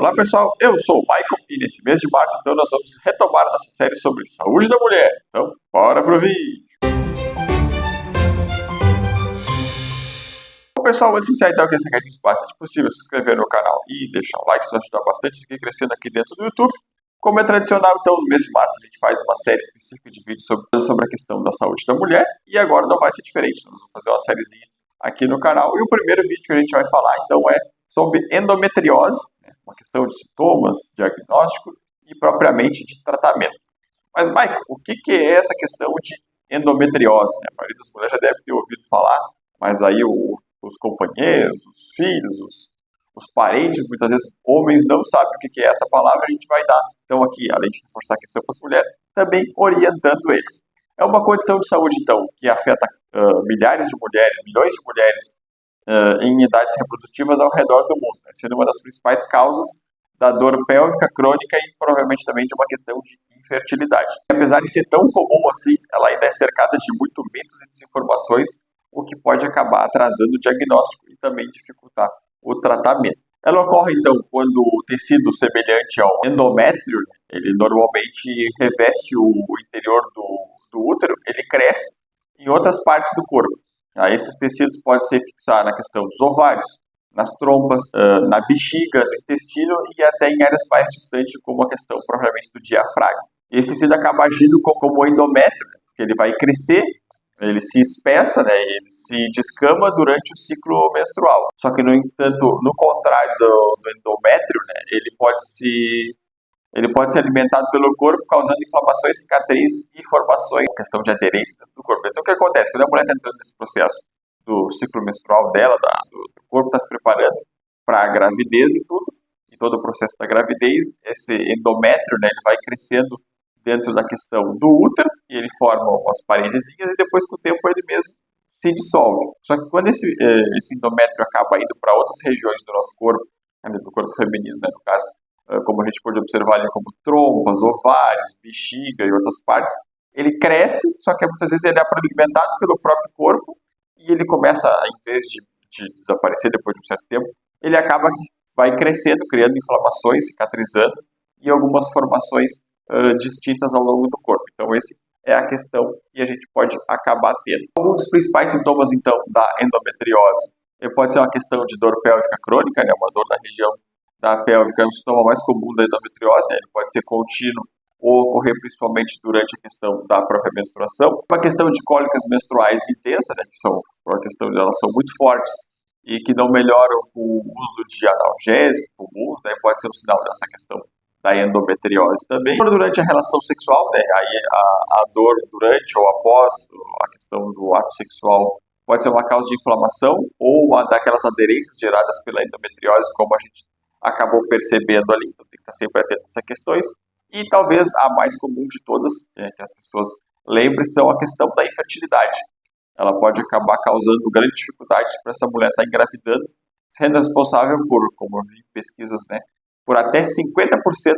Olá pessoal, eu sou o Michael e nesse mês de março então nós vamos retomar nossa série sobre saúde da mulher. Então, bora pro vídeo! Bom pessoal, antes de iniciar então, eu queria que a gente bastante possível se inscrever no canal e deixar o like, isso vai ajudar bastante a seguir crescendo aqui dentro do YouTube. Como é tradicional, então, no mês de março a gente faz uma série específica de vídeos sobre a questão da saúde da mulher e agora não vai ser diferente, nós vamos fazer uma sériezinha aqui no canal e o primeiro vídeo que a gente vai falar então é sobre endometriose, uma questão de sintomas, diagnóstico e propriamente de tratamento. Mas, Michael, o que é essa questão de endometriose? A maioria das mulheres já deve ter ouvido falar, mas aí os companheiros, os filhos, os parentes, muitas vezes homens não sabem o que é essa palavra, a gente vai dar, então aqui, além de reforçar a questão para as mulheres, também orientando eles. É uma condição de saúde, então, que afeta milhares de mulheres, milhões de mulheres, em idades reprodutivas ao redor do mundo, sendo uma das principais causas da dor pélvica crônica e provavelmente também de uma questão de infertilidade. Apesar de ser tão comum assim, ela ainda é cercada de muito mitos e desinformações, o que pode acabar atrasando o diagnóstico e também dificultar o tratamento. Ela ocorre então quando o tecido semelhante ao endométrio, ele normalmente reveste o interior do útero, ele cresce em outras partes do corpo. Esses tecidos podem se fixar na questão dos ovários, nas trompas, na bexiga, no intestino e até em áreas mais distantes, como a questão provavelmente do diafragma. Esse tecido acaba agindo como endométrio, porque ele vai crescer, ele se espessa, ele se descama durante o ciclo menstrual. Só que, no entanto, no contrário do endométrio, ele pode ser alimentado pelo corpo, causando inflamações, cicatrizes e formações, questão de aderência do corpo. Então, o que acontece? Quando a mulher está entrando nesse processo do ciclo menstrual dela, do corpo está se preparando para a gravidez e tudo, e todo o processo da gravidez, esse endométrio, ele vai crescendo dentro da questão do útero, e ele forma umas paredezinhas, e depois, com o tempo, ele mesmo se dissolve. Só que quando esse endométrio acaba indo para outras regiões do nosso corpo, do corpo feminino, no caso, como a gente pode observar ali, como trompas, ovários, bexiga e outras partes, ele cresce, só que muitas vezes ele é alimentado pelo próprio corpo e ele começa, em vez de desaparecer depois de um certo tempo, ele acaba que vai crescendo, criando inflamações, cicatrizando e algumas formações distintas ao longo do corpo. Então, essa é a questão que a gente pode acabar tendo. Alguns dos principais sintomas, então, da endometriose pode ser uma questão de dor pélvica crônica, uma dor na região da pélvica é o sintoma mais comum da endometriose, ele pode ser contínuo ou ocorrer principalmente durante a questão da própria menstruação. Uma questão de cólicas menstruais intensas, que são uma questão de elas são muito fortes e que não melhoram com o uso de analgésicos comuns, pode ser um sinal dessa questão da endometriose também. Durante a relação sexual, aí a dor durante ou após a questão do ato sexual pode ser uma causa de inflamação ou uma daquelas aderências geradas pela endometriose, como a gente acabou percebendo ali, então tem que estar sempre atento a essas questões. E talvez a mais comum de todas, que as pessoas lembrem, são a questão da infertilidade. Ela pode acabar causando grande dificuldade para essa mulher estar engravidando, sendo responsável por, como eu vi em pesquisas, por até 50%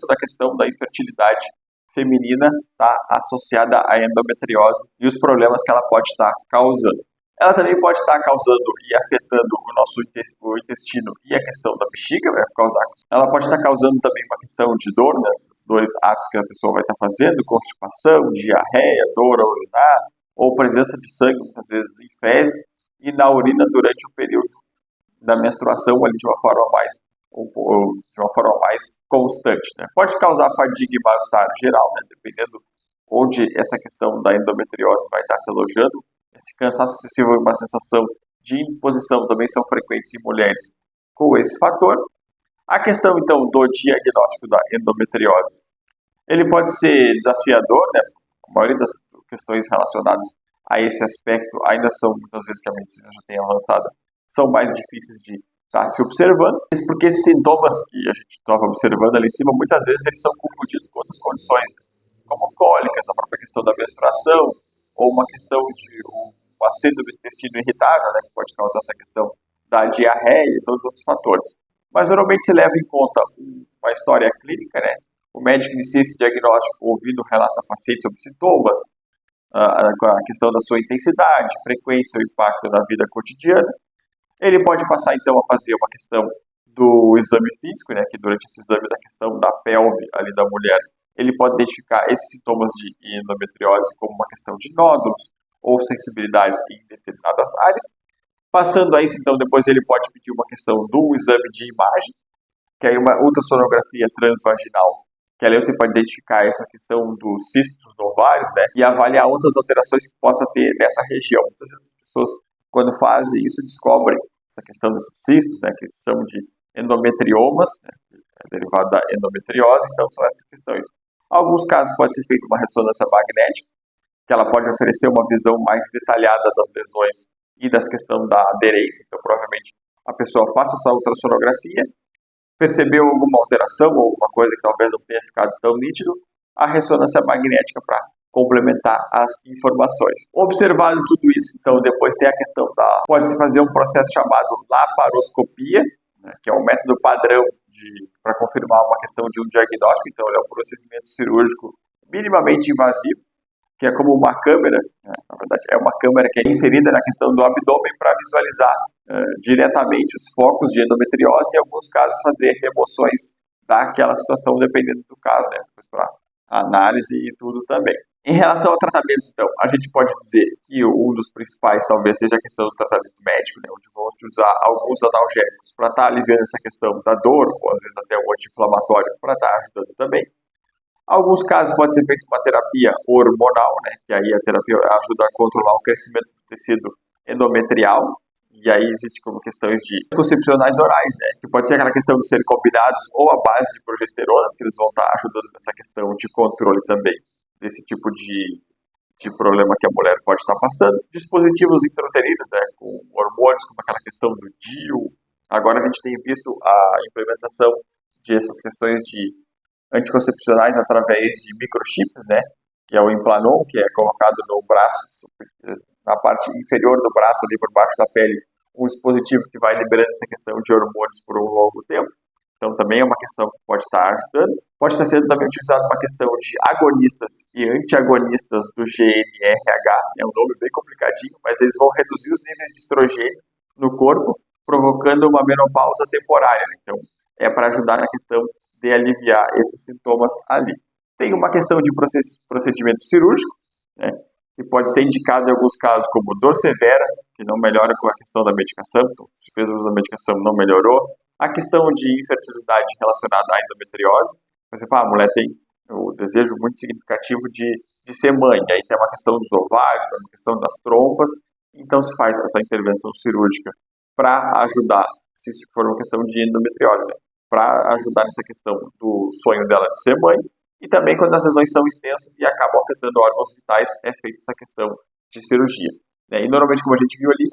da questão da infertilidade feminina está associada à endometriose e os problemas que ela pode estar causando. Ela também pode estar causando e afetando o nosso intestino e a questão da bexiga, ela pode estar causando também uma questão de dor, nesses dois atos que a pessoa vai estar fazendo, constipação, diarreia, dor ao urinar, ou presença de sangue, muitas vezes em fezes, e na urina durante o período da menstruação, ali de uma forma mais constante. Pode causar fadiga e mal-estar geral, dependendo onde essa questão da endometriose vai estar se alojando. Esse cansaço excessivo e uma sensação de indisposição também são frequentes em mulheres com esse fator. A questão, então, do diagnóstico da endometriose. Ele pode ser desafiador, A maioria das questões relacionadas a esse aspecto ainda são, muitas vezes que a medicina já tem avançado, são mais difíceis de estar se observando. Isso porque esses sintomas que a gente estava observando ali em cima, muitas vezes eles são confundidos com outras condições, como cólicas, a própria questão da menstruação, ou uma questão de uma síndrome do intestino irritável, que pode causar essa questão da diarreia e todos os outros fatores. Mas normalmente se leva em conta uma história clínica, O médico inicia esse diagnóstico ouvindo relato da paciente sobre sintomas, a questão da sua intensidade, frequência ou impacto na vida cotidiana. Ele pode passar então a fazer uma questão do exame físico, né, que durante esse exame da questão da pelve ali da mulher, ele pode identificar esses sintomas de endometriose como uma questão de nódulos ou sensibilidades em determinadas áreas. Passando a isso, então, depois ele pode pedir uma questão do exame de imagem, que é uma ultrassonografia transvaginal, que ali você pode identificar essa questão dos cistos dos ovários, né, e avaliar outras alterações que possa ter nessa região. Muitas vezes as pessoas, quando fazem isso, descobrem essa questão desses cistos, né, que se chamam de endometriomas, né, é derivado da endometriose, então são essas questões. Em alguns casos pode ser feita uma ressonância magnética, que ela pode oferecer uma visão mais detalhada das lesões e das questões da aderência, então provavelmente a pessoa faça essa ultrassonografia, percebeu alguma alteração ou alguma coisa que talvez não tenha ficado tão nítido, a ressonância magnética para complementar as informações. Observado tudo isso, então depois tem a questão da... pode-se fazer um processo chamado laparoscopia, né, que é um método padrão para confirmar uma questão de um diagnóstico, então ele é um procedimento cirúrgico minimamente invasivo, que é como uma câmera, né, na verdade é uma câmera que é inserida na questão do abdômen para visualizar diretamente os focos de endometriose e, em alguns casos, fazer remoções daquela situação, dependendo do caso, né, para análise e tudo também. Em relação ao tratamento, então, a gente pode dizer que um dos principais talvez seja a questão do tratamento médico, né, onde vamos usar alguns analgésicos para estar aliviando essa questão da dor, ou às vezes até um anti-inflamatório para estar ajudando também. Em alguns casos pode ser feita uma terapia hormonal, né, que aí a terapia ajuda a controlar o crescimento do tecido endometrial, e aí existe como questões de anticoncepcionais orais, né, que pode ser aquela questão de serem combinados ou à base de progesterona, que eles vão estar ajudando nessa questão de controle também desse tipo de problema que a mulher pode estar passando. Dispositivos intrauterinos, né, com hormônios, como aquela questão do DIU. Agora a gente tem visto a implementação de essas questões de anticoncepcionais através de microchips, né, que é o Implanon, que é colocado no braço, na parte inferior do braço, ali por baixo da pele, um dispositivo que vai liberando essa questão de hormônios por um longo tempo. Então também é uma questão que pode estar ajudando. Pode estar sendo também utilizado uma questão de agonistas e antiagonistas do GnRH, é um nome bem complicadinho, mas eles vão reduzir os níveis de estrogênio no corpo, provocando uma menopausa temporária. Então é para ajudar na questão de aliviar esses sintomas ali. Tem uma questão de procedimento cirúrgico, né, que pode ser indicado em alguns casos como dor severa, que não melhora com a questão da medicação, então se fez o uso da medicação não melhorou. A questão de infertilidade relacionada à endometriose, por exemplo, a mulher tem o desejo muito significativo de ser mãe, aí tem uma questão dos ovários, tem uma questão das trompas, então se faz essa intervenção cirúrgica para ajudar, se isso for uma questão de endometriose, né, para ajudar nessa questão do sonho dela de ser mãe, e também quando as lesões são extensas e acabam afetando órgãos vitais, é feita essa questão de cirurgia. E normalmente, como a gente viu ali,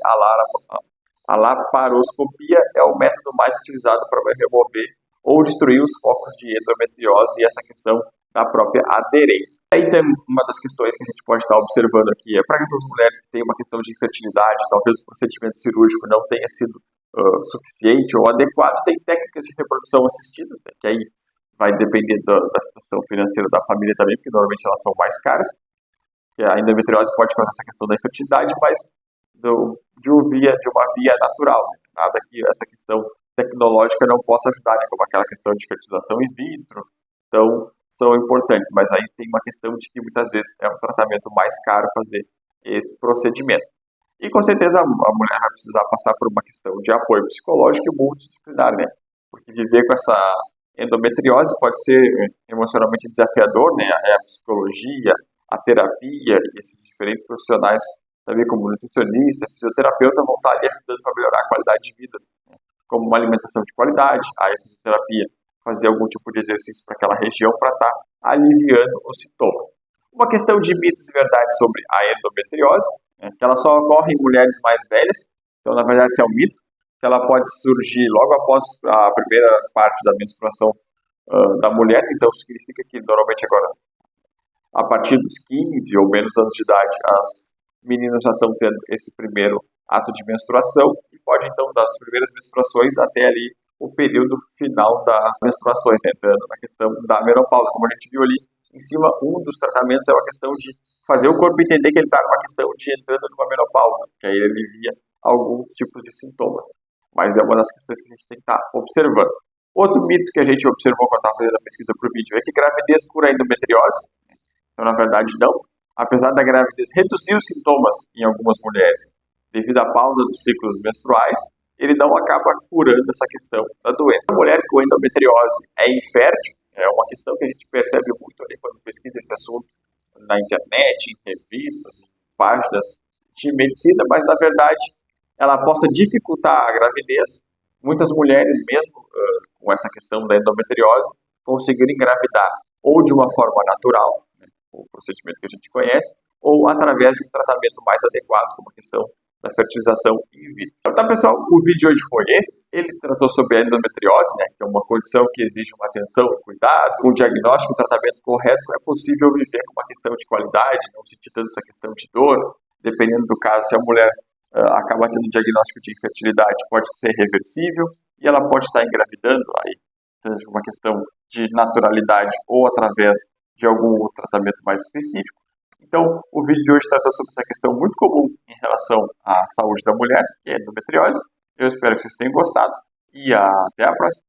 a laparoscopia é o método mais utilizado para remover ou destruir os focos de endometriose e essa questão da própria aderência. Aí tem uma das questões que a gente pode estar observando aqui, é para essas mulheres que têm uma questão de infertilidade, talvez o procedimento cirúrgico não tenha sido suficiente ou adequado, tem técnicas de reprodução assistidas, né, que aí vai depender da situação financeira da família também, porque normalmente elas são mais caras, que a endometriose pode causar essa questão da infertilidade, mas de uma via natural, né? Nada que essa questão tecnológica não possa ajudar, né? Como aquela questão de fertilização in vitro, então são importantes, mas aí tem uma questão de que muitas vezes é um tratamento mais caro fazer esse procedimento. E com certeza a mulher vai precisar passar por uma questão de apoio psicológico e multidisciplinar, né? Porque viver com essa endometriose pode ser emocionalmente desafiador, né? A psicologia, a terapia, esses diferentes profissionais, também como nutricionista, fisioterapeuta, vão estar ali ajudando para melhorar a qualidade de vida, né? Como uma alimentação de qualidade, a fisioterapia, fazer algum tipo de exercício para aquela região para estar aliviando os sintomas. Uma questão de mitos e verdades sobre a endometriose, né, que ela só ocorre em mulheres mais velhas, então na verdade isso é um mito, que ela pode surgir logo após a primeira parte da menstruação da mulher, então significa que normalmente agora, a partir dos 15 ou menos anos de idade, as meninas já estão tendo esse primeiro ato de menstruação e pode então das primeiras menstruações até ali o período final das menstruações, né, entrando na questão da menopausa, como a gente viu ali em cima, um dos tratamentos é uma questão de fazer o corpo entender que ele está numa questão de entrando numa menopausa, que aí ele alivia alguns tipos de sintomas. Mas é uma das questões que a gente tem que estar observando. Outro mito que a gente observou quando estava fazendo a pesquisa para o vídeo é que gravidez cura a endometriose. Então, na verdade, não. Apesar da gravidez reduzir os sintomas em algumas mulheres devido à pausa dos ciclos menstruais, ele não acaba curando essa questão da doença. A mulher com endometriose é infértil, é uma questão que a gente percebe muito ali quando pesquisa esse assunto na internet, em revistas, em páginas de medicina, mas na verdade ela possa dificultar a gravidez. Muitas mulheres, mesmo com essa questão da endometriose, conseguiram engravidar ou de uma forma natural, né, o procedimento que a gente conhece, ou através de um tratamento mais adequado, como a questão da fertilização in vitro. Então tá, pessoal, o vídeo de hoje foi esse. Ele tratou sobre a endometriose, né, que é uma condição que exige uma atenção e cuidado. Com o diagnóstico e o tratamento correto, é possível viver com uma questão de qualidade, não sentir tanto essa questão de dor. Dependendo do caso, se a mulher acaba tendo um diagnóstico de infertilidade, pode ser reversível e ela pode estar engravidando, aí, seja uma questão de naturalidade ou através de algum tratamento mais específico. Então, o vídeo de hoje tratou sobre essa questão muito comum em relação à saúde da mulher, que é a endometriose. Eu espero que vocês tenham gostado e até a próxima.